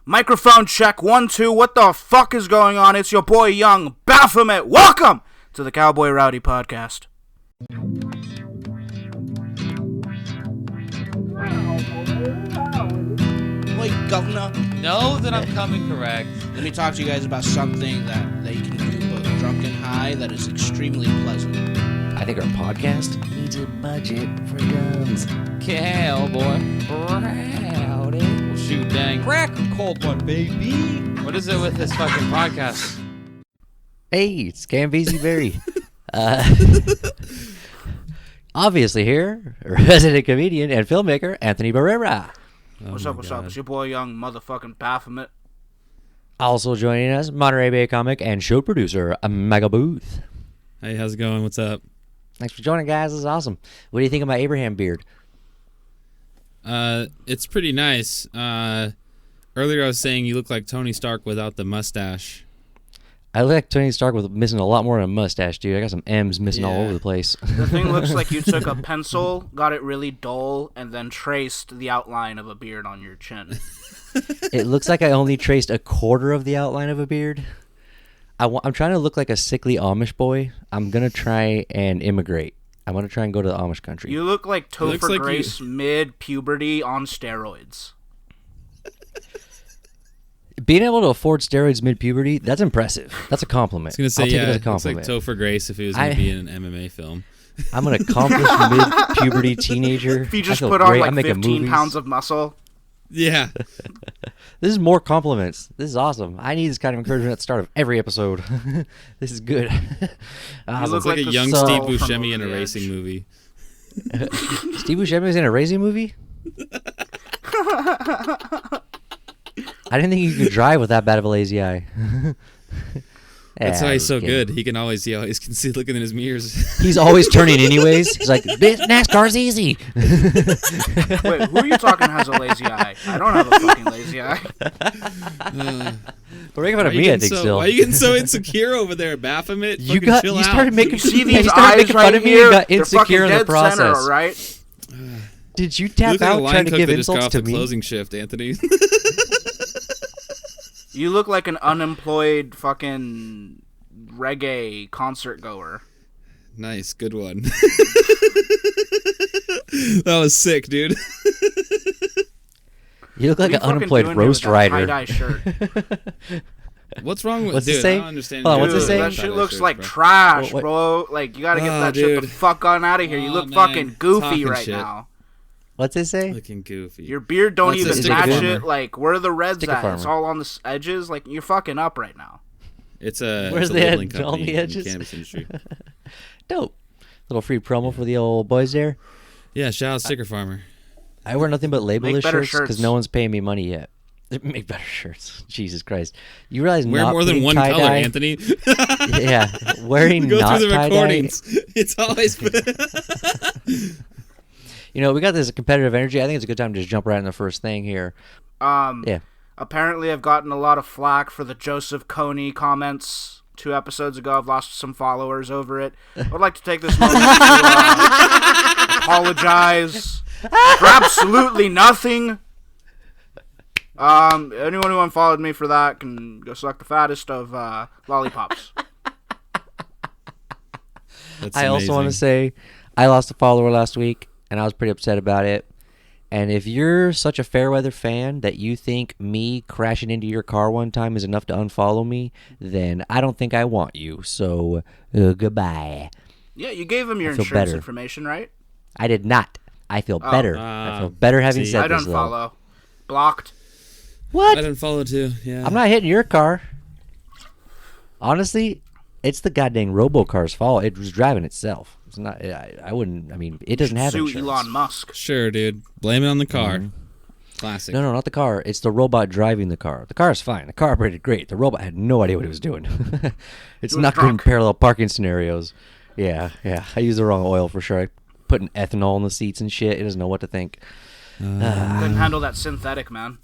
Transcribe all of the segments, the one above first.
Microphone check 1 2. What the fuck is going on? It's your boy Young Baphomet. Welcome to the Cowboy Rowdy podcast. Wait, governor. Know that I'm coming correct. Let me talk to you guys about something that you can do both drunk and high that is extremely pleasant. I think our podcast needs a budget for guns. Cowboy Rowdy. Well, shoot, dang. Crack cold one, baby. What is it with this fucking podcast? Hey, it's Cambeezy Berry. Obviously here, resident comedian and filmmaker Anthony Barrera. What's up? It's your boy Young motherfucking Baphomet. Also joining us, Monterey Bay comic and show producer Mega Booth. Hey, how's it going? What's up? Thanks for joining, guys. This is awesome. What do you think of my Abraham beard? It's pretty nice. Earlier I was saying you look like Tony Stark without the mustache. I look like Tony Stark with missing a lot more than a mustache, dude. I got some M's missing all over the place. The thing looks like you took a pencil, got it really dull, and then traced the outline of a beard on your chin. It looks like I only traced a quarter of the outline of a beard. I'm trying to look like a sickly Amish boy. I'm going to try and immigrate. I'm going to try and go to the Amish country. You look like Topher Grace mid-puberty on steroids. Being able to afford steroids mid-puberty, that's impressive. That's a compliment. I was going to say, I'll take it as a compliment. looks like Topher Grace if he was going to be in an MMA film. I'm an accomplished mid-puberty teenager. If you just put on like 15 pounds of muscle. Yeah. This is more compliments. This is awesome. I need this kind of encouragement at the start of every episode. This is good. You look like a young Steve Buscemi Buscemi in a racing movie. Steve Buscemi is in a racing movie? I didn't think you could drive with that bad of a lazy eye. That's why he's so good. He always can see looking in his mirrors. He's always turning anyways. He's like, NASCAR's easy. Wait, who are you talking has a lazy eye? I don't have a fucking lazy eye. We're making fun of me, I think, still. Why are you getting so insecure over there, Baphomet? You started making see these eyes making fun right of me here? and got insecure in the process. Center, right? Did you tap out trying to give insults to me? Closing shift, Anthony. You look like an unemployed fucking reggae concert goer. Nice, good one. That was sick, dude. You look like an unemployed roast rider. Tie-dye shirt. What's wrong with what's dude? it say? I don't understand. Hold on, what's it say? That shit looks like trash, bro. Like, you gotta get that shit the fuck on out of here. You look fucking goofy right now. What's it say? Looking goofy. Your beard don't even match farmer. it. Like, where are the reds Sticker at? farmer. It's all on the edges. Like, you're fucking up right now. Where's the labeling edge? On the company in edges? cannabis industry. Dope. Little free promo for the old boys there. Yeah, shout out Sticker Farmer. I wear nothing but labelless shirts shirts. because no one's paying me money yet. Make better shirts. Jesus Christ. You realize Wear not more than one tie-dye, color, Anthony. Yeah. Wearing Go not through the tie-dye. recordings. It's always You know, we got this competitive energy. I think it's a good time to just jump right in the first thing here. Yeah. Apparently, I've gotten a lot of flack for the Joseph Kony comments 2 episodes ago. I've lost some followers over it. I would like to take this moment to apologize for absolutely nothing. Anyone who unfollowed me for that can go suck the fattest of lollipops. I also want to say I lost a follower last week, and I was pretty upset about it. And if you're such a Fairweather fan that you think me crashing into your car one time is enough to unfollow me, then I don't think I want you. So, goodbye. Yeah, you gave him your insurance information, right? I did not. I feel better. I feel better having said this, though. I don't follow. Blocked. What? I didn't follow too, yeah. I'm not hitting your car. Honestly, it's the goddamn robocar's fault. It was driving itself. It's not. I wouldn't. I mean, it doesn't have Sue insurance. Elon Musk. Sure, dude. Blame it on the car. Classic. No, not the car. It's the robot driving the car. The car's fine. The car operated great. The robot had no idea what it was doing. It's not good in parallel parking scenarios. Yeah. I used the wrong oil for sure. I put an ethanol in the seats and shit. It doesn't know what to think. Couldn't handle that synthetic, man.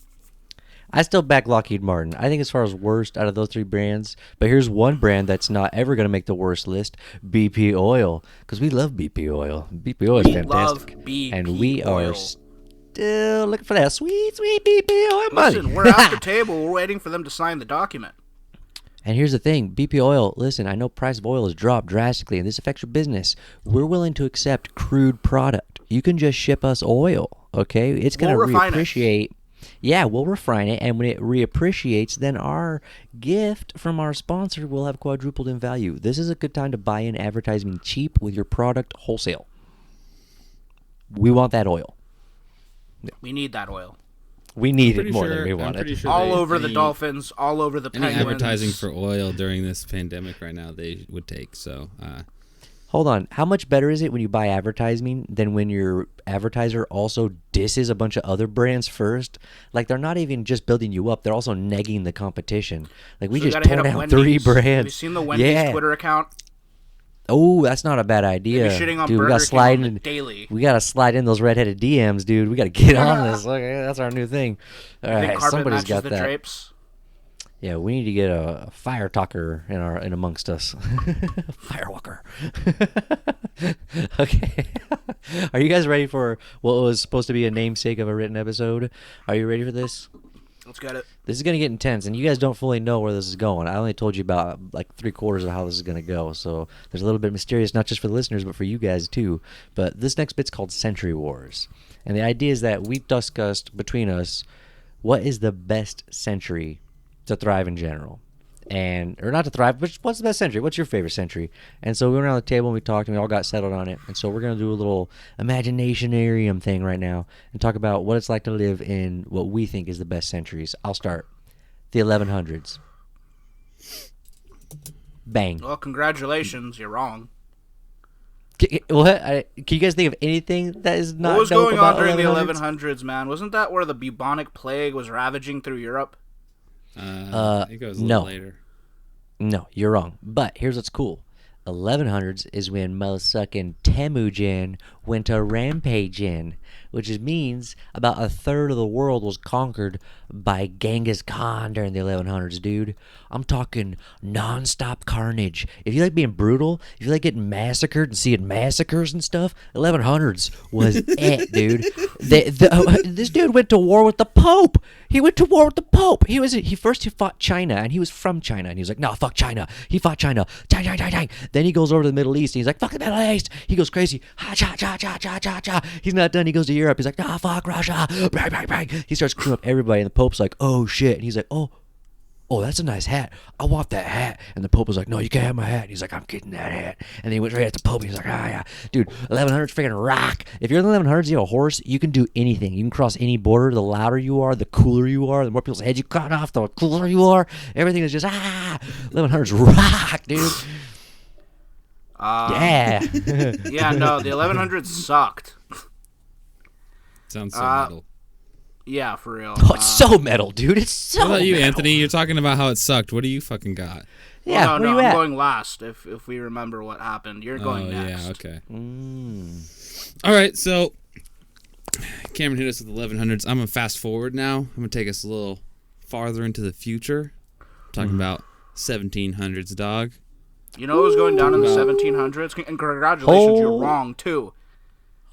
I still back Lockheed Martin. I think as far as worst out of those 3 brands, but here's one brand that's not ever going to make the worst list, BP Oil, because we love BP Oil. BP Oil is fantastic. Love BP and we oil. are still looking for that sweet, sweet BP oil money. Listen, we're at the table. We're waiting for them to sign the document. And here's the thing, BP oil, listen, I know price of oil has dropped drastically, and this affects your business. We're willing to accept crude product. You can just ship us oil, okay? It's going to reappreciate. Yeah, we'll refine it, and when it reappreciates, then our gift from our sponsor will have quadrupled in value. This is a good time to buy in advertising cheap with your product wholesale. We want that oil. We need that oil. We need it more than we want it. Sure all over the Dolphins, all over the Penguins. Any advertising for oil during this pandemic right now, they would take. So, hold on. How much better is it when you buy advertising than when your advertiser also disses a bunch of other brands first? Like, they're not even just building you up. They're also negging the competition. Like, we just tore down 3 brands. Have you seen the Wendy's Twitter account? Oh, that's not a bad idea. Shitting on dude, Burger we got to slide King in daily. We got to slide in those redheaded DMs, dude. We got to get on this. Okay, that's our new thing. All right, somebody's got that. Drapes? Yeah, we need to get a fire talker in amongst us. Firewalker. Okay. Are you guys ready for what was supposed to be a namesake of a written episode? Are you ready for this? Let's get it. This is going to get intense, and you guys don't fully know where this is going. I only told you about like 3/4 of how this is going to go, so there's a little bit mysterious, not just for the listeners, but for you guys too. But this next bit's called Century Wars, and the idea is that we've discussed between us what is the best century to thrive in general. Or not to thrive, but what's the best century? What's your favorite century? And so we went around the table and we talked and we all got settled on it. And so we're going to do a little imaginationarium thing right now and talk about what it's like to live in what we think is the best centuries. I'll start. The 1100s. Bang. Well, congratulations. You're wrong. What? Can you guys think of anything that is not What was going on during the 1100s? 1100s, man? Wasn't that where the bubonic plague was ravaging through Europe? I think it was a little later. No, you're wrong. But here's what's cool. 1100s is when motherfucking Temujin went to rampaging, which means about 1/3 of the world was conquered by Genghis Khan during the 1100s, dude. I'm talking non-stop carnage. If you like being brutal, if you like getting massacred and seeing massacres and stuff, 1100s was it, dude. This dude went to war with the Pope. He went to war with the Pope. He first fought China, and he was from China, and he was like, no, fuck China. He fought China. Dang, dang, dang, dang. Then he goes over to the Middle East, and he's like, fuck the Middle East. He goes crazy. Ha, cha, cha, cha, cha, cha, cha. He's not done. He goes to Europe. He's like, nah, fuck Russia. Bang, bang, bang. He starts crewing up everybody, and the Pope's like, oh, shit. And he's like, oh, that's a nice hat. I want that hat. And the Pope was like, no, you can't have my hat. And he's like, I'm getting that hat. And then he went right at the Pope. And he's like, yeah. Dude, 1100s freaking rock. If you're in the 1100s, you have a horse, you can do anything. You can cross any border. The louder you are, the cooler you are. The more people's heads you cut off, the cooler you are. Everything is just, 1100s rock, dude. Yeah. Yeah, no, the 1100s sucked. Sounds so metal. Yeah, for real. Oh, it's so metal, dude. It's so What about you, metal. Anthony? You're talking about how it sucked. What do you fucking got? Yeah, well, where no, you I'm at? going last if we remember what happened. You're going next. Yeah, okay. All right, so Cameron hit us with 1100s. I'm going to fast forward now. I'm going to take us a little farther into the future. I'm talking about 1700s, dog. You know what was going down in the 1700s? And congratulations, you're wrong, too.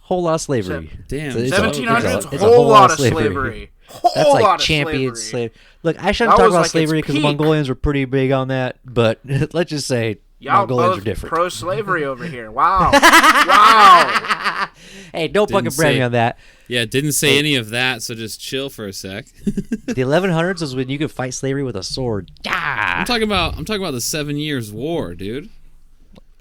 Whole lot of slavery. Damn. 1700s, it's whole lot of slavery. That's like champion slavery. Look, I shouldn't talk about slavery because the Mongolians were pretty big on that, but let's just say Y'all Mongolians both are different. pro-slavery over here. Wow. Wow. Hey, don't fucking brag me on that. Yeah, didn't say any of that, so just chill for a sec. The 1100s was when you could fight slavery with a sword. I'm talking about the 7 Years' War, dude.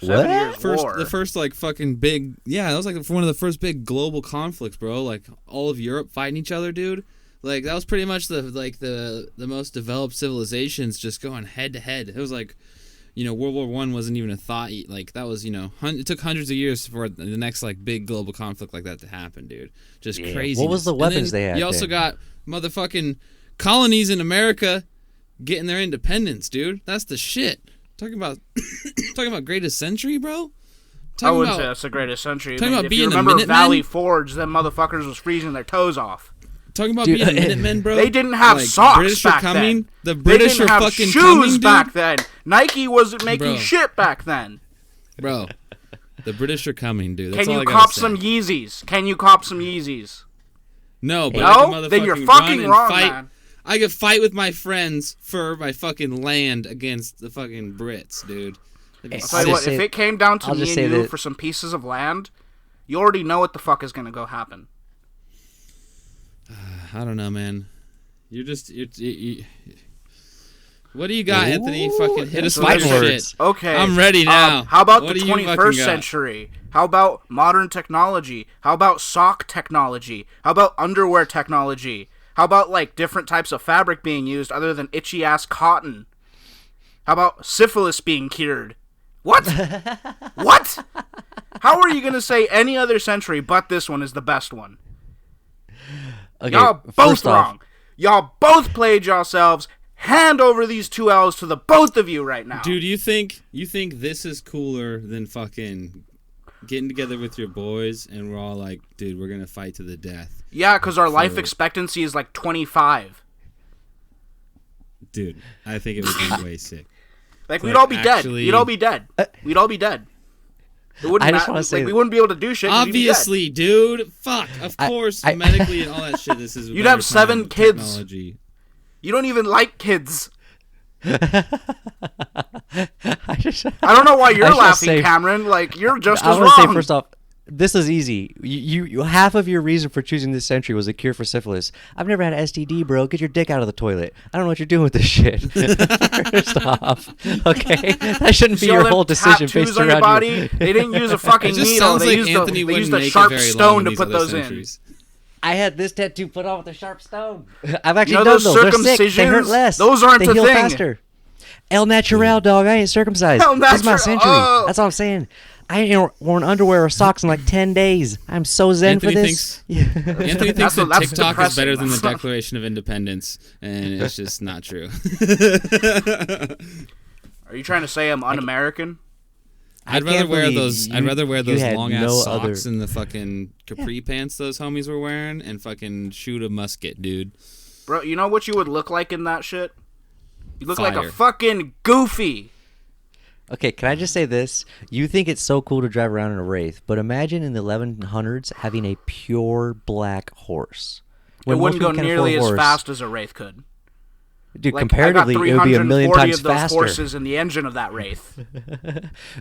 7 Years War. The first like fucking big, that was like one of the first big global conflicts, bro. Like all of Europe fighting each other, dude. Like that was pretty much the most developed civilizations just going head to head. It was like, World War I wasn't even a thought. Like that was, it took hundreds of years for the next like big global conflict like that to happen, dude. Just crazy. What was the weapons they had? You also got motherfucking colonies in America getting their independence, dude. That's the shit. Talking about greatest century, bro. I wouldn't say that's the greatest century. Talking about if being you remember a Minutemen? Valley Forge, them motherfuckers was freezing their toes off. Talking about being a Minutemen, bro. They didn't have socks British back are coming. then. The British they didn't are have fucking shoes coming, dude. back then. Nike wasn't making Bro. shit back then. Bro, the British are coming, dude. That's Can all you I gotta cop say. some Yeezys? Can you cop some Yeezys? No, but No? I can motherfucking Then you're run fucking and wrong, fight. man. I could fight with my friends for my fucking land against the fucking Brits, dude. Hey, I'll tell you what, if it came down to I'll me just and say you that- for some pieces of land, you already know what the fuck is gonna go happen. I don't know, man. You're just... What do you got, Anthony? Fucking hit us with fighting your words. shit. Okay. I'm ready now. How about What the do you fucking 21st got? century? How about modern technology? How about sock technology? How about underwear technology? How about, like, different types of fabric being used other than itchy-ass cotton? How about syphilis being cured? What? What? How are you going to say any other century but this one is the best one? Okay, Y'all both first off, wrong. Y'all both played yourselves. Hand over these 2 L's to the both of you right now. Dude, you think this is cooler than fucking getting together with your boys and we're all like, dude, we're going to fight to the death. Yeah, because our life expectancy is like 25. Dude, I think it would be way sick. Like, we'd all be dead. actually- We'd all be dead. We'd all be dead. It wouldn't I just matter. wanna say Like, we that- wouldn't be able to do shit. 'cause we'd be dead. Obviously, dude. Fuck. Of course, medically and all that shit. This is. You'd have better 7 time kids. technology. You don't even like kids. I I don't know why you're I just laughing, say- Cameron. Like, you're just I as want to wrong. say first off, this is easy. You half of your reason for choosing this century was a cure for syphilis. I've never had STD, bro. Get your dick out of the toilet. I don't know what you're doing with this shit. First off, okay, that shouldn't be See all your them whole decision tattoos based on your around body? They didn't use a fucking It just needle. sounds They like used Anthony they wouldn't used a make it sharp very long stone in to these put other those centuries. I had this tattoo put on with a sharp stone. I've actually You know done those those. They're sick. They hurt circumcisions? less. Those aren't they a heal thing. faster. El Natural, dog. I ain't circumcised. El This is my Natural- century. oh. That's all I'm saying. I ain't worn underwear or socks in like 10 days. I'm so zen Anthony for this. Anthony thinks that That's TikTok is depressing. better than the That's not- Declaration of Independence, and it's just not true. Are you trying to say I'm un-American? I'd can't rather wear believe those. I'd you- rather wear you those had long ass no socks other- and the fucking capri pants those homies were wearing, and fucking shoot a musket, dude. Bro, you know what you would look like in that shit? You look like Fire. a fucking goofy. Okay, can I just say this? You think it's so cool to drive around in a Wraith, but imagine in the 1100s having a pure black horse. It When wouldn't most go people can't nearly afford as a horse- fast as a Wraith could. Dude, Like, comparatively, I got it would be a million 340 times of those faster. horses in the engine of that Wraith.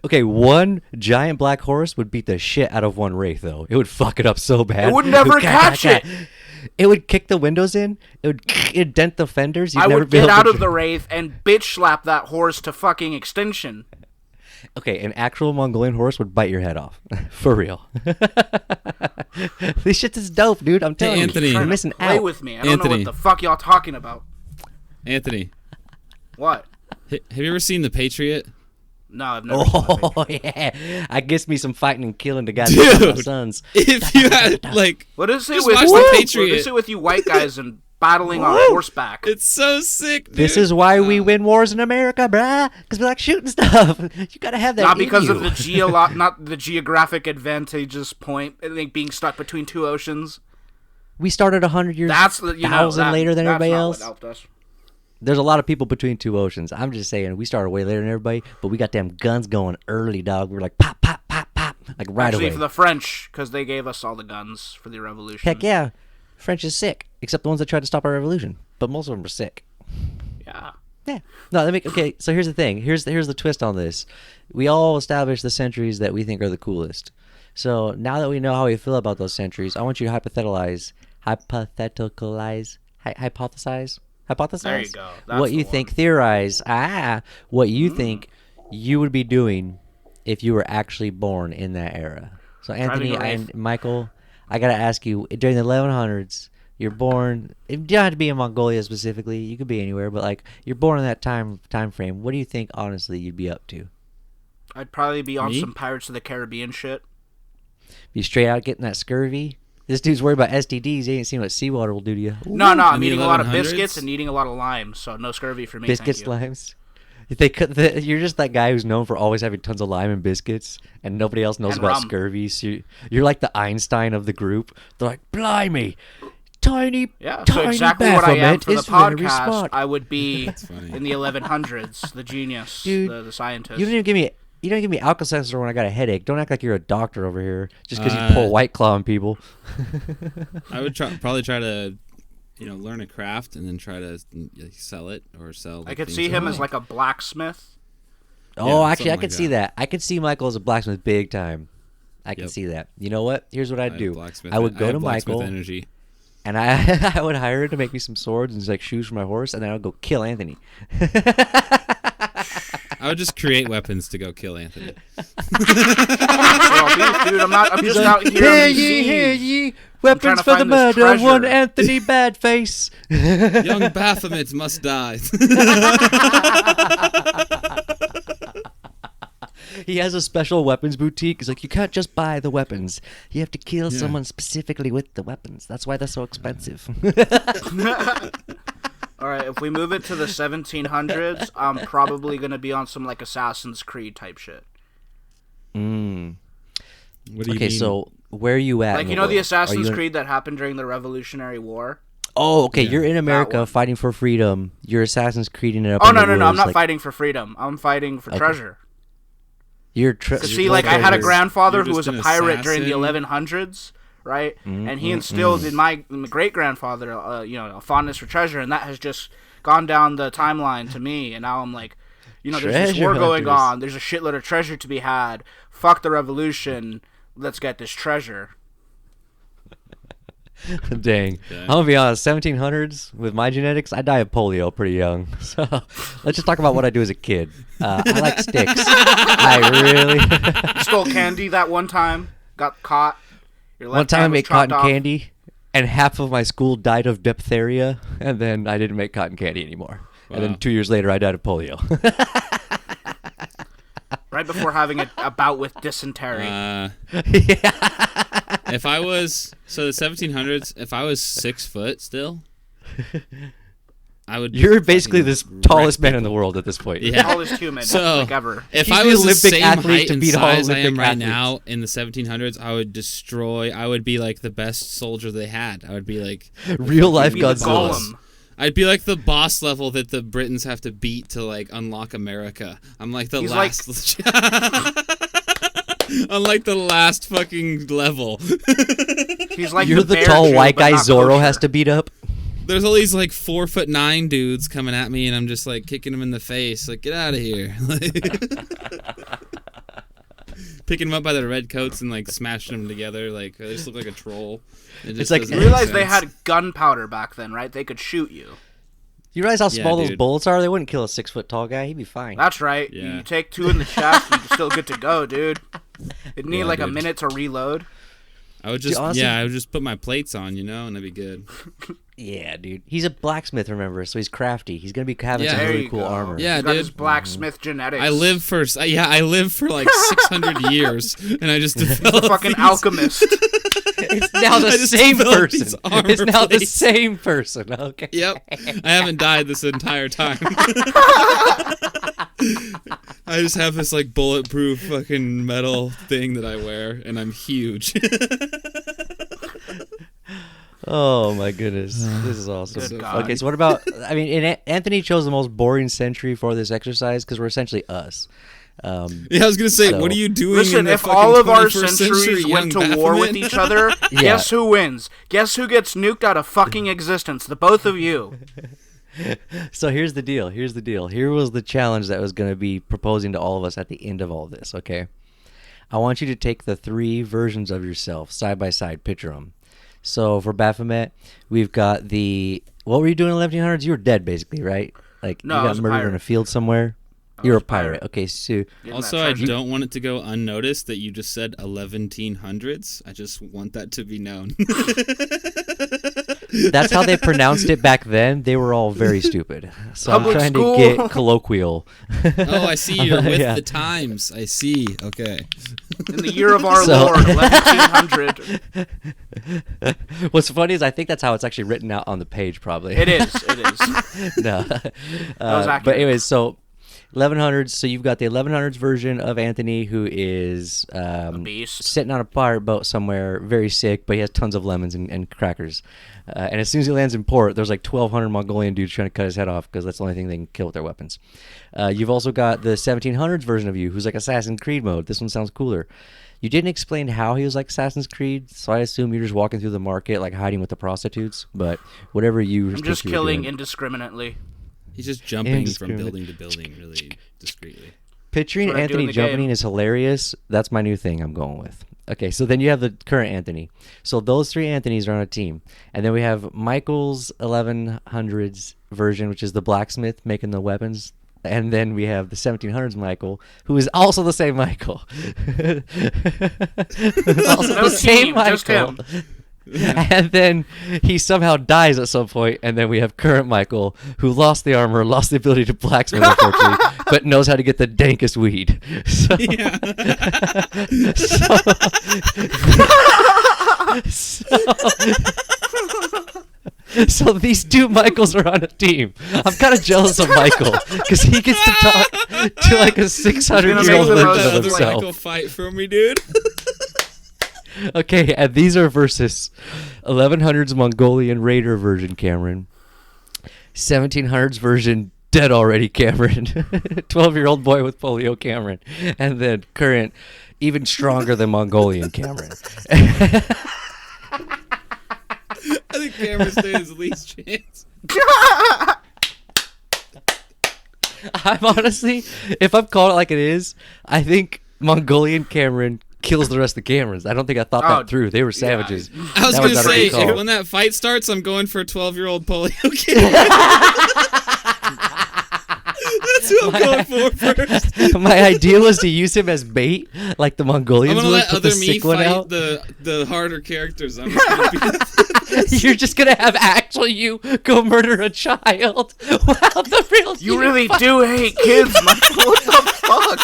Okay, one giant black horse would beat the shit out of one Wraith, though. It would fuck it up so bad. It would never catch it. It would kick the windows in. It'd dent the fenders. You'd I never would be get able out to of the Wraith and bitch slap that horse to fucking extinction. Okay, an actual Mongolian horse would bite your head off. For real. This shit is dope, dude. I'm telling Anthony. you. You're Trying to missing play out. with me. I don't know Anthony. what the fuck y'all talking about. Anthony, What? have you ever seen The Patriot? No, I've never seen that Oh, picture. yeah. I guess me some fighting and killing the guys that killed my Dude. sons. If you had like, What is it Just with watch The what Patriot. is it with you white guys and battling on horseback? it's so sick, dude. This is why we win wars in America, bruh. Because we like shooting stuff. You gotta have that Not in because you. of the not the geographic advantageous point, I think being stuck between two oceans. We started 100 years, That's the thousand later than that's everybody not else. What helped us. There's a lot of people between two oceans. I'm just saying, we started way later than everybody, but we got them guns going early, dog. We were like, pop, pop, pop, pop, like right Actually, away. for the French, because they gave us all the guns for the revolution. Heck yeah. French is sick, except the ones that tried to stop our revolution. But most of them were sick. Yeah. Yeah. No, okay, so here's the thing. Here's the twist on this. We all established the centuries that we think are the coolest. So now that we know how we feel about those centuries, I want you to hypothesize, There you go. That's what the you one. think, theorize, what you think you would be doing if you were actually born in that era. So Anthony a Wraith. and Michael, I gotta ask you, during the 1100s, you're born. You don't have to be in Mongolia specifically. You could be anywhere, but like you're born in that time frame. What do you think, honestly, you'd be up to? I'd probably be on Me? some Pirates of the Caribbean shit. Be straight out getting that scurvy. This dude's worried about STDs. He ain't seen what seawater will do to you. No, I'm In the eating a lot of 1100s? biscuits and eating a lot of limes, so no scurvy for me. Biscuits, thank you. limes. You're just that guy who's known for always having tons of lime and biscuits, and nobody else knows And about rum. scurvy. So you're like the Einstein of the group. They're like, blimey, tiny, Yeah, so tiny exactly what I am Baphomet for the is very podcast. smart. I would be funny. in the 1100s, the genius, Dude, the scientist. You didn't even give me You don't give me Alka-Seltzer when I got a headache. Don't act like you're a doctor over here just because you pull White Claw on people. I would probably try to, learn a craft and then try to sell it or sell. I could see him as like a blacksmith. Oh, Yeah, actually, I something could like see that. that. I could see Michael as a blacksmith big time. I can Yep. see that. You know what? Here's what I'd do. Blacksmith, I would go have to blacksmith Michael, energy. and I would hire him to make me some swords and like shoes for my horse, and then I would go kill Anthony. I would just create weapons to go kill Anthony. Well, dude, I'm just out here. Hear on these ye, hear seas. ye! Weapons to for the find this murder of one treasure. Anthony Badface. Young Baphomet must die. He has a special weapons boutique. He's like, you can't just buy the weapons. You have to kill someone specifically with the weapons. That's why they're so expensive. All right, if we move it to the 1700s, I'm probably gonna be on some like Assassin's Creed type shit. What do you Okay, mean? so where are you at? Like in you the know the world? Are Assassin's you in- Creed that happened during the Revolutionary War. Oh, okay. Yeah. You're in That America one. fighting for freedom. You're Assassin's Creeding it up. Oh in no the no no! I'm woods, not like, fighting for freedom. I'm fighting for treasure. You're Cause see, like I had a treasure. grandfather You're who was just a an pirate during the assassin. 1100s, right? And he instilled in my great grandfather, a fondness for treasure, and that has just gone down the timeline to me. And now I'm like, there's this Treasure war going hunters. on. There's a shitload of treasure to be had. Fuck the revolution. Let's get this treasure. Dang. I'm gonna be honest. 1700s with my genetics, I die of polio pretty young. So let's just talk about what I do as a kid. I like sticks. I really. Stole candy that one time. Got caught. Your One left time I hand was made cotton chopped off. candy, and half of my school died of diphtheria, and then I didn't make cotton candy anymore. And then Wow. 2 years later, I died of polio. Right before having a bout with dysentery. If I was the 1700s, if I was 6 foot still, I would. You're basically fucking this wreck tallest man in people. the world at this point. Yeah. Tallest human So like ever. if He's I the was the Olympic same athlete height to and beat all size I Olympic am right athletes. now in the 1700s, I would be like the best soldier they had. I would be like Real life Be the Godzilla. golem. I'd be like the boss level that the Britons have to beat to like unlock America. I'm like the He's last. I'm like the last fucking level. He's like You're the bear tall Jew, white but guy not Zorro kosher. has to beat up. There's all these like 4'9" dudes coming at me, and I'm just like kicking them in the face, like get out of here. Picking them up by their red coats and like smashing them together, like they just look like a troll. It just It's like- doesn't You make realize they sense. had gunpowder back then, right? They could shoot you. You realize how Yeah, small those dude. bullets are? They wouldn't kill a 6 foot tall guy. He'd be fine. That's right. Yeah. You take 2 in the chest, you're still good to go, dude. It'd need Yeah, like a dude. minute to reload. I would just honestly- I would just put my plates on, and that'd be good. Yeah, dude. He's a blacksmith, remember? So he's crafty. He's gonna be having Yeah. some There really you cool go. armor. Yeah, He's got dude. his blacksmith genetics. I live for like 600 years, and I just developed fucking these- alchemist. It's now the I just same developed these person. armor It's now the plates. same person. Okay. Yep, I haven't died this entire time. I just have this like bulletproof fucking metal thing that I wear, and I'm huge. Oh my goodness, this is awesome. Good God. Okay, so what about? I mean, Anthony chose the most boring century for this exercise because we're essentially us. Yeah, I was gonna say, So- what are you doing? in Listen, the if fucking all of our 21st centuries century, went to young war with Baphomet? each other, Yeah. guess who wins? Guess who gets nuked out of fucking existence? The both of you. So here's the deal. Here's the deal. Here was the challenge that was going to be proposing to all of us at the end of all this. Okay, I want you to take the 3 versions of yourself side by side. Picture them. So for Baphomet, we've got the. What were you doing in the 1100s? You were dead, basically, right? Like No, you I got was a murdered in pirate. a field somewhere. You're a pirate. Okay, so Getting Also, that I treasure. don't want it to go unnoticed that you just said 1100s. I just want that to be known. that's how they pronounced it back then. They were all very stupid. So Public I'm trying school. to get colloquial. Oh, I see. You're with Yeah. the times. I see. Okay. In the year of our So- Lord, 1100. What's funny is I think that's how it's actually written out on the page, probably. It is. It is. No. was But accurate. anyways, so 1100s. So you've got the 1100s version of Anthony, who is A beast. sitting on a pirate boat somewhere, very sick, but he has tons of lemons and crackers. And as soon as he lands in port, there's like 1,200 Mongolian dudes trying to cut his head off because that's the only thing they can kill with their weapons. You've also got the 1700s version of you, who's like Assassin's Creed mode. This one sounds cooler. You didn't explain how he was like Assassin's Creed, so I assume you're just walking through the market, like hiding with the prostitutes. But whatever you, I'm just killing indiscriminately. He's just jumping from building to building really discreetly. Picturing Anthony jumping is hilarious. That's my new thing I'm going with. Okay, so then you have the current Anthony. So those three Anthonys are on a team. And then we have Michael's 1100s version, which is the blacksmith making the weapons. And then we have the 1700s Michael, who is also the same Michael. Also No the same team, Michael. just him. And then he somehow dies at some point, and then we have current Michael, who lost the armor, lost the ability to blacksmith, unfortunately, but knows how to get the dankest weed. So, so these two Michaels are on a team. I'm kind of jealous of Michael because he gets to talk to like a 600-year-old make the version most of of himself. Michael fight for me, dude. Okay, and these are versus 1100s Mongolian Raider version Cameron, 1700s version dead already Cameron, 12-year-old boy with polio Cameron, and then current, even stronger than Mongolian Cameron. I think Cameron stands his least chance. I'm honestly, if I'm calling it like it is, I think Mongolian Cameron kills the rest of the Camerons. I don't think I thought that through. They were savages. I was That going to our say, call. when that fight starts, I'm going for a 12-year-old polio kid. That's who I'm going for first. My idea was to use him as bait, like the I'm Mongolians going to would let put the other me sick one fight out. the harder characters. I'm just going to be You're just gonna have actual you go murder a child. Wow, the real You really do hate kids, Michael. What the fuck?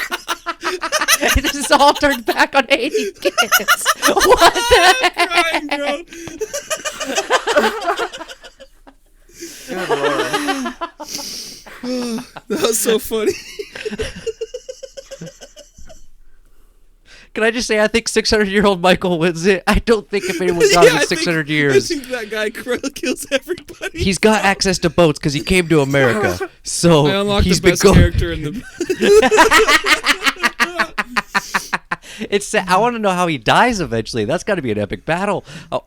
This is all turned back on hating kids. What the heck? crying, bro. Good lord. That was so funny. Can I just say I think 600-year-old Michael wins it? I don't think if anyone got it in 600 years. I think that guy kills everybody. He's got access to boats because he came to America. So I unlocked he's the best character in the. It's. I want to know how he dies eventually. That's got to be an epic battle. Oh.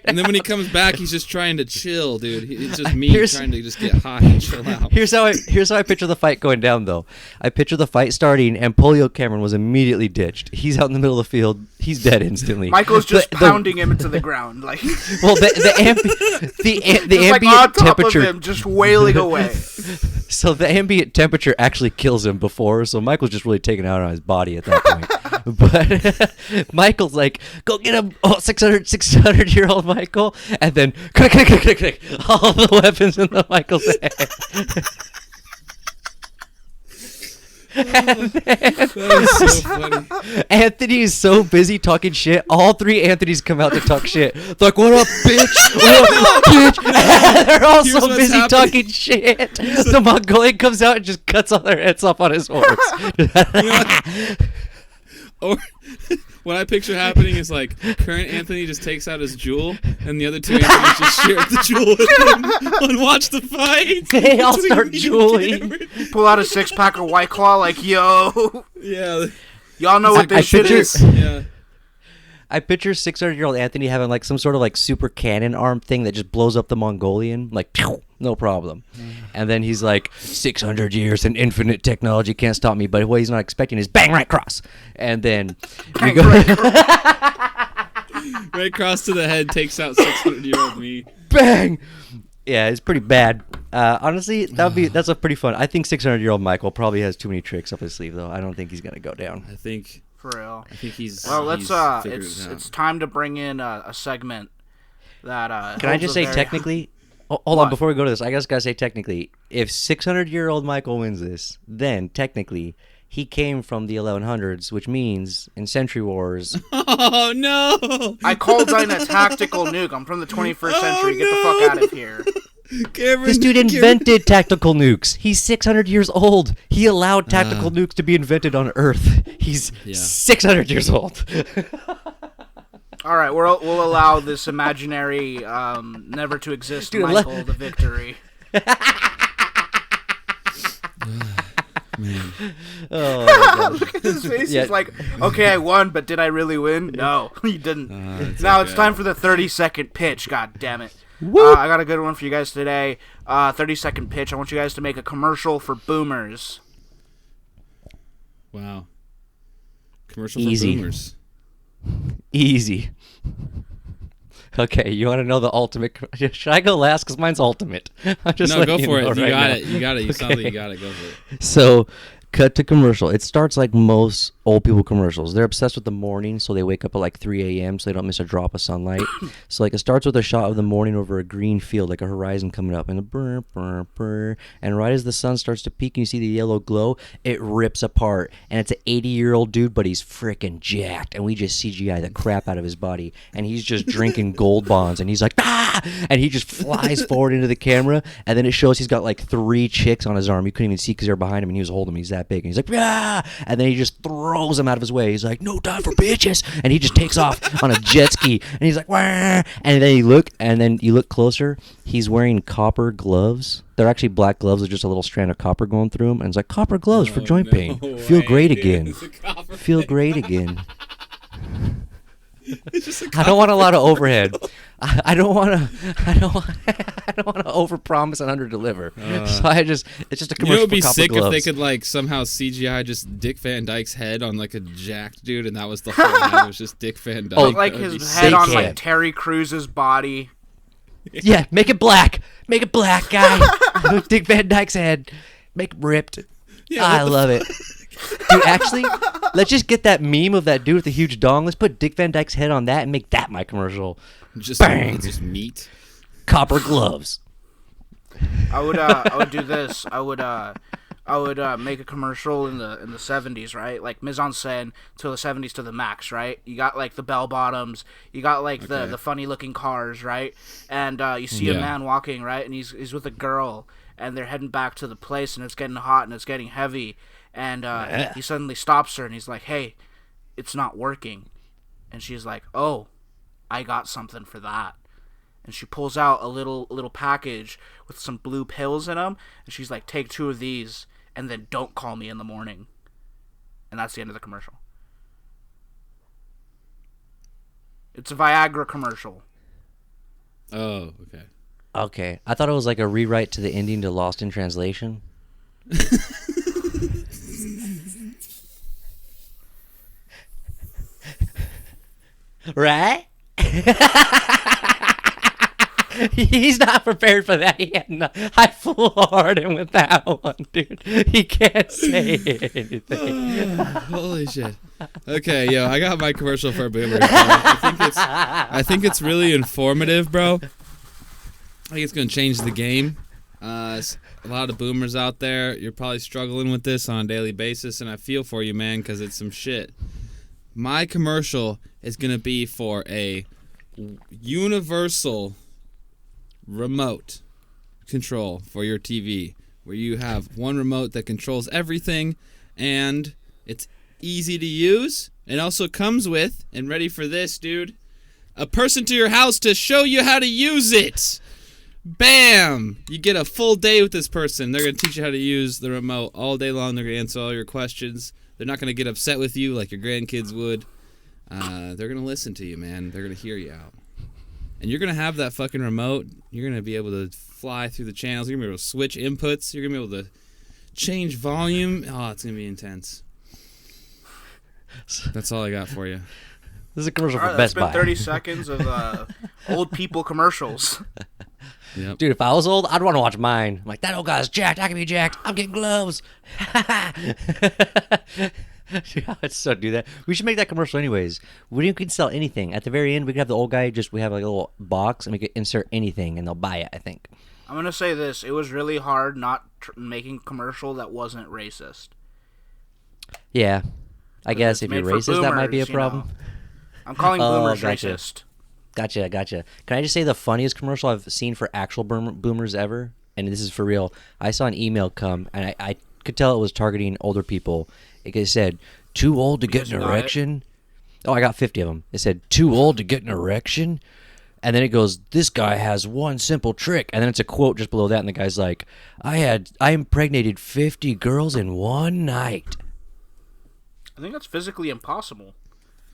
And then when he comes back, he's just trying to chill, dude. It's just me Here's- trying to just get high and chill out. Here's how I picture the fight going down, though. I picture the fight starting, and Polio Cameron was immediately ditched. He's out in the middle of the field. He's dead instantly. Michael's just The- pounding him into the ground, like Well, the just like on ambient top temperature. of him, just wailing away. So the ambient temperature actually kills him before. So Michael's just really taken out on his body at that point. But Michael's like, go get him, 600-year-old Michael, and then click, all the weapons in the Michael's head. That was so funny. Anthony is so busy talking shit. All three Anthonys come out to talk shit. They're like, what up, bitch? What up, bitch? They're all Here's so what's busy happening. talking shit. The Mongolian comes out and just cuts all their heads off on his horse. Or what I picture happening is like current Anthony just takes out his jewel, and the other two Anthonys just share the jewel with him and watch the fight. They all start Between jeweling. Cameron. Pull out a 6-pack of White Claw, like, yo, Yeah, y'all know what I this shit picture- is. yeah. I picture 600-year-old Anthony having like some sort of like super cannon arm thing that just blows up the Mongolian, like pew, no problem. And then he's like 600 years and infinite technology can't stop me. But what he's not expecting is bang right cross. And then we go Right across to the head takes out 600-year-old me. bang. Yeah, it's pretty bad. Honestly, that's a pretty fun. I think 600-year-old Michael probably has too many tricks up his sleeve though. I don't think he's gonna go down. I think For real. he's. Well, he's figured it out. it's time to bring in a segment that. Can I holds just a say very- technically? Hold on, What? before we go to this, I just gotta say technically, if 600-year-old Michael wins this, then technically he came from the 1100s, which means in Century Wars, Oh no! I called in a tactical nuke. I'm from the 21st century. Get the fuck out of here. Cameron, This dude invented tactical nukes. He's 600 years old. He allowed tactical nukes to be invented on Earth. He's 600 years old. All right, we'll allow this imaginary, never to exist Michael the victory. Man. Oh, my God. Look at his face. He's like, okay, I won, but did I really win? No, you didn't. Now it's time for the 30-second pitch. God damn it. I got a good one for you guys today. 30-second pitch. I want you guys to make a commercial for boomers. Wow. Commercial Easy. for boomers. Easy. Okay, you want to know the ultimate? Should I go last? Because mine's ultimate. I'm just No, go letting for you it. know You right got now. it. You got it. You sound like you Okay. got it. Go for it. So, cut to commercial. It starts like most old people commercials. They're obsessed with the morning, so they wake up at like 3 a.m. so they don't miss a drop of sunlight. So like it starts with a shot of the morning over a green field, like a horizon coming up, and a brr, brr, brr. And right as the sun starts to peak and you see the yellow glow, it rips apart. And it's an 80-year-old dude, but he's freaking jacked. And we just CGI the crap out of his body. And he's just drinking gold bonds. And he's like, ah! And he just flies forward into the camera. And then it shows he's got like 3 chicks on his arm. You couldn't even see because they were behind him and he was holding them. He's that big. And he's like, yeah! And then he just throws them out of his way. He's like, no time for bitches. And he just takes off on a jet ski. And he's like, wah! And then you look closer. He's wearing copper gloves. They're actually black gloves with just a little strand of copper going through them. And it's like, copper gloves for joint pain. Feel great again. Feel great again. I don't want a lot of overhead. I don't want to overpromise and underdeliver. So it's just a commercial. You know, it'd be for copper sick gloves. if they could like somehow CGI just Dick Van Dyke's head on like a jacked dude, and that was the whole ad. It was just Dick Van Dyke. Oh, like That would his be head sick. on They like can't. Terry Cruz's body. Yeah, make it black. Make it black, guy. Dick Van Dyke's head. Make it ripped. Yeah, I what the love it. Dude, actually, let's just get that meme of that dude with the huge dong. Let's put Dick Van Dyke's head on that and make that my commercial. Just Bang. just meat. Copper gloves. I would do this. I would make a commercial in the 70s, right? Like mise en scène to the 70s to the max, right? You got like the bell bottoms, you got like the funny looking cars, right? And you see a man walking, right? And he's with a girl, and they're heading back to the place, and it's getting hot and it's getting heavy, and he suddenly stops her and he's like, "Hey, it's not working," and she's like, "Oh, I got something for that." And she pulls out a little package with some blue pills in them, and she's like, "Take 2 of these, and then don't call me in the morning." And that's the end of the commercial. It's a Viagra commercial. Oh, okay. Okay. I thought it was like a rewrite to the ending to Lost in Translation. Right? He's not prepared for that. I floored him with that one, dude. He can't say anything. Holy shit. Okay, yo, I got my commercial for boomers. Bro. I think it's really informative, bro. I think it's gonna change the game. A lot of boomers out there, you're probably struggling with this on a daily basis, and I feel for you, man, because it's some shit. My commercial is gonna be for a universal remote control for your TV, where you have one remote that controls everything, and it's easy to use. It also comes with, and ready for this, dude, a person to your house to show you how to use it. Bam! You get a full day with this person. They're going to teach you how to use the remote all day long. They're going to answer all your questions. They're not going to get upset with you like your grandkids would. They're going to listen to you, man. They're going to hear you out. And you're going to have that fucking remote. You're going to be able to fly through the channels. You're going to be able to switch inputs. You're going to be able to change volume. Oh, it's going to be intense. That's all I got for you. This is a commercial All for right, Best that's Buy. been 30 seconds of old people commercials. Yep. Dude, if I was old, I'd want to watch mine. I'm like, that old guy's jacked. I can be jacked. I'm getting gloves. Dude, I would so do that. We should make that commercial anyways. We can sell anything. At the very end, we could have the old guy we have like a little box and we could insert anything and they'll buy it, I think. I'm going to say this. It was really hard not making a commercial that wasn't racist. Yeah. I guess if It's you're made for racist, that might be a boomers, you know. problem. I'm calling boomers gotcha. racist. Gotcha. Can I just say the funniest commercial I've seen for actual boomers ever? And this is for real. I saw an email come, and I could tell it was targeting older people. It said, too old to get an erection? Oh, I got 50 of them. It said, too old to get an erection? And then it goes, this guy has one simple trick. And then it's a quote just below that, and the guy's like, I impregnated 50 girls in one night. I think that's physically impossible.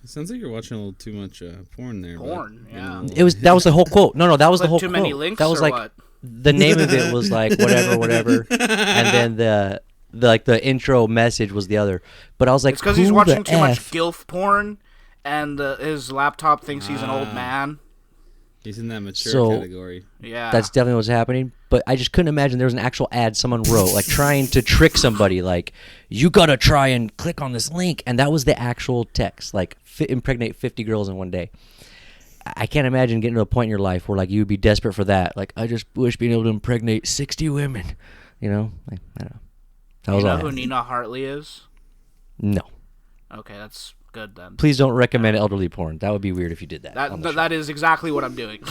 It sounds like you're watching a little too much porn there. Porn, yeah. That was the whole quote. No, that was the whole too quote. many links, that was or like what? The name of it was like whatever, and then the intro message was the other. But I was like, it's because he's watching too much gilf porn, and his laptop thinks he's an old man. He's in that mature category. Yeah, that's definitely what's happening. But I just couldn't imagine there was an actual ad someone wrote, like trying to trick somebody, like, you gotta try and click on this link, and that was the actual text, like, impregnate 50 girls in one day. I can't imagine getting to a point in your life where, like, you would be desperate for that. Like, I just wish being able to impregnate 60 women. You know? Like, I don't know. That was all. You know who Nina Hartley is? No. Okay, that's good then. Please don't recommend elderly porn. That would be weird if you did that. That is exactly what I'm doing.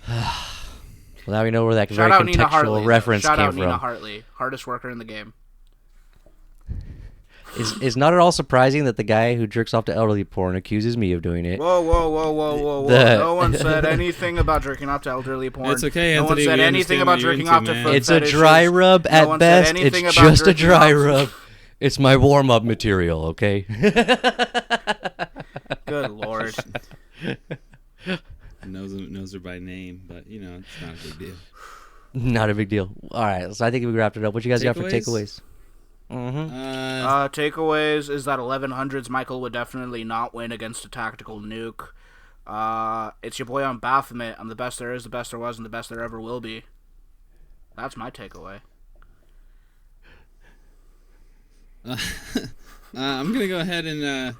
Well, now we know where that Shout very out Nina Hartley, contextual reference Shout came out from. Nina Hartley, hardest worker in the game. It's not at all surprising that the guy who jerks off to elderly porn accuses me of doing it. Whoa. No one said anything about jerking off to elderly porn. It's okay, No Anthony. one said anything about jerking off to foot It's fetishes. a dry rub No at one best. said anything It's about just a jerking dry off. rub. It's my warm-up material, okay? Good lord. knows her by name, but you know it's not a big deal. Not a big deal. All right, so I think we wrapped it up. What you guys got for Takeaways? takeaways? Takeaways is that 1100s Michael would definitely not win against a tactical nuke. It's your boy on Baphomet. I'm the best there is, the best there was, and the best there ever will be. That's my takeaway. I'm gonna go ahead and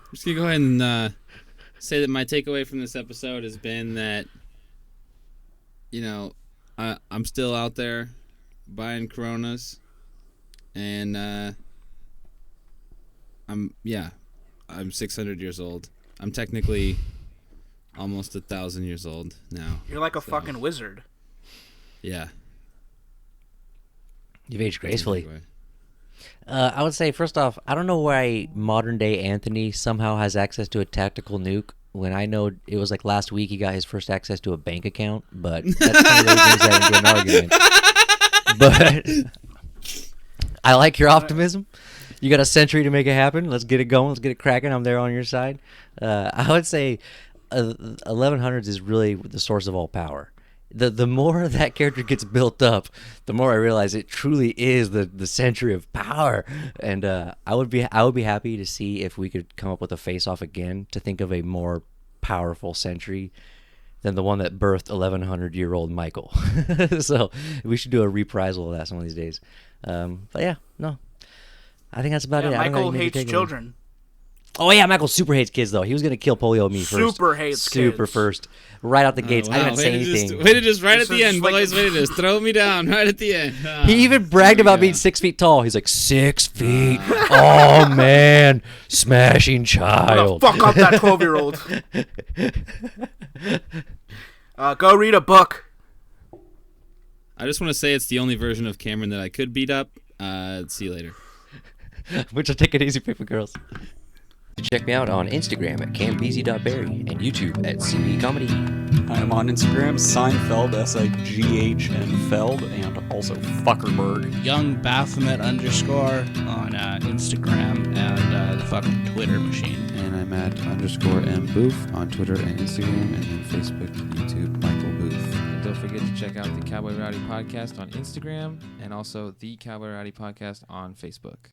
say that my takeaway from this episode has been that, you know, I'm still out there buying Coronas, and I'm 600 years old. I'm technically almost 1,000 years old now. You're like a fucking wizard. Yeah. You've aged gracefully. I would say, first off, I don't know why modern-day Anthony somehow has access to a tactical nuke when I know it was like last week he got his first access to a bank account, but that's kind of brings that into an argument. But I like your optimism. You got a century to make it happen. Let's get it going. Let's get it cracking. I'm there on your side. I would say 1100s is really the source of all power. The more that character gets built up, the more I realize it truly is the century of power. And I would be happy to see if we could come up with a face-off again to think of a more powerful century than the one that birthed 1100-year-old Michael. So we should do a reprisal of that some of these days. But yeah, no, I think that's about it. Michael hates children. Oh yeah, Michael super hates kids though. He was gonna kill polio me first. Super hates kids. Super first. Right out the gates. Wow. I didn't say anything. Way to just right This at the is end, like- boys. Way to just throw me down right at the end. He even bragged about being 6 feet tall. He's like 6 feet. Oh man, smashing child. Fuck up that 12-year-old. Go read a book. I just want to say it's the only version of Cameron that I could beat up. See you later. Which will take it easy, paper girls. Check me out on Instagram at campeasy.berry and YouTube at CB Comedy. I'm on Instagram, Seinfeld, SIGHN Feld, and also Fuckerberg. Young Baphomet _ on Instagram and the fucking Twitter machine. And I'm at _M Booth on Twitter and Instagram, and then Facebook, YouTube, Michael Booth. And don't forget to check out the Cowboy Rowdy Podcast on Instagram and also the Cowboy Rowdy Podcast on Facebook.